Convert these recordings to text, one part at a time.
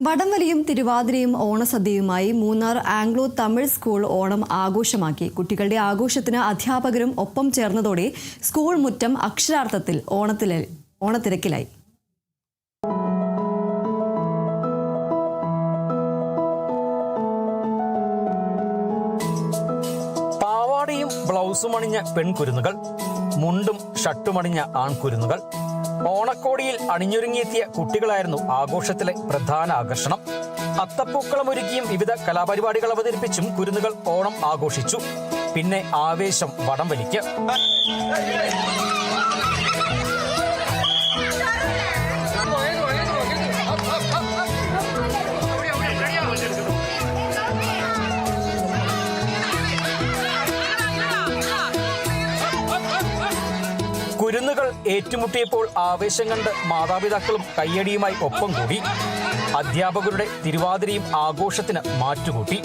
വടംവലിയും തിരുവാതിരയും ഓണസദ്യയുമായി Munnar Anglo Tamil school Onam ആഘോഷമാക്കി. കുട്ടികളുടെ ആഘോഷത്തിന് അധ്യാപകരും ഒപ്പം ചേർന്നതോടെ സ്കൂൾ മുറ്റം അക്ഷരാർത്ഥത്തിൽ ഓണത്തിരക്കിലായി. പാവാടയും ബ്ലൗസും അണിഞ്ഞ പെൺകുരുന്നുകൾ, മുണ്ടും ഷർട്ടുമണിഞ്ഞ ആൺകുരുന്നുകൾ, ഓണക്കോടിയിൽ അണിഞ്ഞൊരുങ്ങിയെത്തിയ കുട്ടികളായിരുന്നു ആഘോഷത്തിലെ പ്രധാന ആകർഷണം. അത്തപ്പൂക്കളമൊരുക്കിയും വിവിധ കലാപരിപാടികൾ അവതരിപ്പിച്ചും കുരുന്നുകൾ ഓണം ആഘോഷിച്ചു. പിന്നെ ആവേശം വടംവലിക്ക്. കുരുന്നുകൾ ഏറ്റുമുട്ടിയപ്പോൾ ആവേശം കണ്ട് മാതാപിതാക്കളും കയ്യടിയുമായി ഒപ്പം കൂടി. അധ്യാപകരുടെ തിരുവാതിരയും ആഘോഷത്തിന് മാറ്റുകൂട്ടി.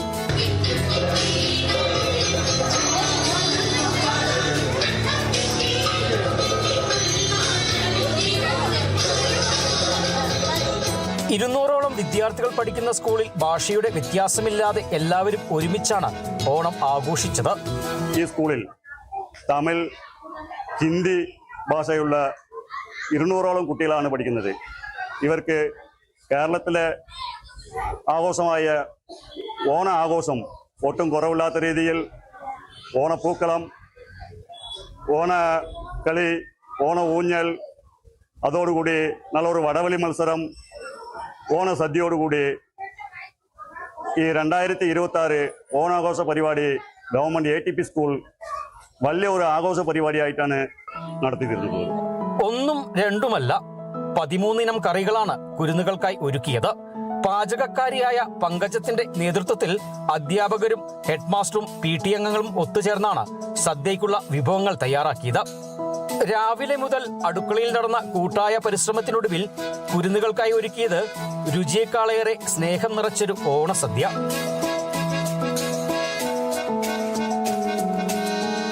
ഇരുന്നൂറോളം വിദ്യാർത്ഥികൾ പഠിക്കുന്ന സ്കൂളിൽ ഭാഷയുടെ വ്യത്യാസമില്ലാതെ എല്ലാവരും ഒരുമിച്ചാണ് ഓണം ആഘോഷിച്ചത്. ഈ സ്കൂളിൽ തമിഴ്, ഹിന്ദി ഭാഷയുള്ള 200ഓളം കുട്ടികളാണ് പഠിക്കുന്നത്. ഇവർക്ക് കേരളത്തിലെ ആഘോഷമായ ഓണ ആഘോഷം ഒട്ടും കുറവില്ലാത്ത രീതിയിൽ ഓണപ്പൂക്കളം, ഓണക്കളി, ഓണ ഊഞ്ഞൽ, അതോടുകൂടി നല്ലൊരു വടവലി മത്സരം, ഓണസദ്യയോടുകൂടി ഈ 2026 ഓണാഘോഷ പരിപാടി ഗവൺമെൻറ് ATP സ്കൂൾ വലിയ ഒരു ആഘോഷ പരിപാടിയായിട്ടാണ് നടത്തിയിരുന്നത്. ഒന്നും രണ്ടുമല്ല, 13 ഇനം കറികളാണ് കുരുന്നുകൾക്കായി ഒരുക്കിയത്. പാചകക്കാരിയായ പങ്കജത്തിന്റെ നേതൃത്വത്തിൽ അധ്യാപകരും ഹെഡ്മാസ്റ്ററും PT അംഗങ്ങളും ഒത്തുചേർന്നാണ് സദ്യയ്ക്കുള്ള വിഭവങ്ങൾ തയ്യാറാക്കിയത്. രാവിലെ മുതൽ അടുക്കളയിൽ നടന്ന കൂട്ടായ പരിശ്രമത്തിനൊടുവിൽ കുരുന്നുകൾക്കായി ഒരുക്കിയത് രുചിയേക്കാളേറെ സ്നേഹം നിറച്ചൊരു ഓണസദ്യ.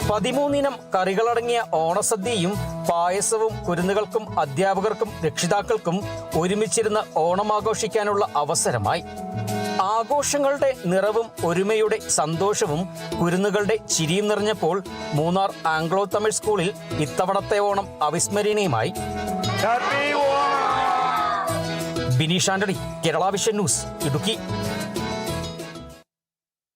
13 ഇനം കറികളടങ്ങിയ ഓണസദ്യയും പായസവും കുരുന്നുകൾക്കും അധ്യാപകർക്കും രക്ഷിതാക്കൾക്കും ഒരുമിച്ചിരുന്ന് ഓണം ആഘോഷിക്കാനുള്ള അവസരമായി. ആഘോഷങ്ങളുടെ നിറവും ഒരുമയുടെ സന്തോഷവും കുരുന്നുകളുടെ ചിരിയും നിറഞ്ഞപ്പോൾ മൂന്നാർ ആംഗ്ലോ തമിഴ് സ്കൂളിൽ ഇത്തവണത്തെ ഓണം അവിസ്മരണീയമായി. Bineesh Antony, Kerala vision news, Idukki.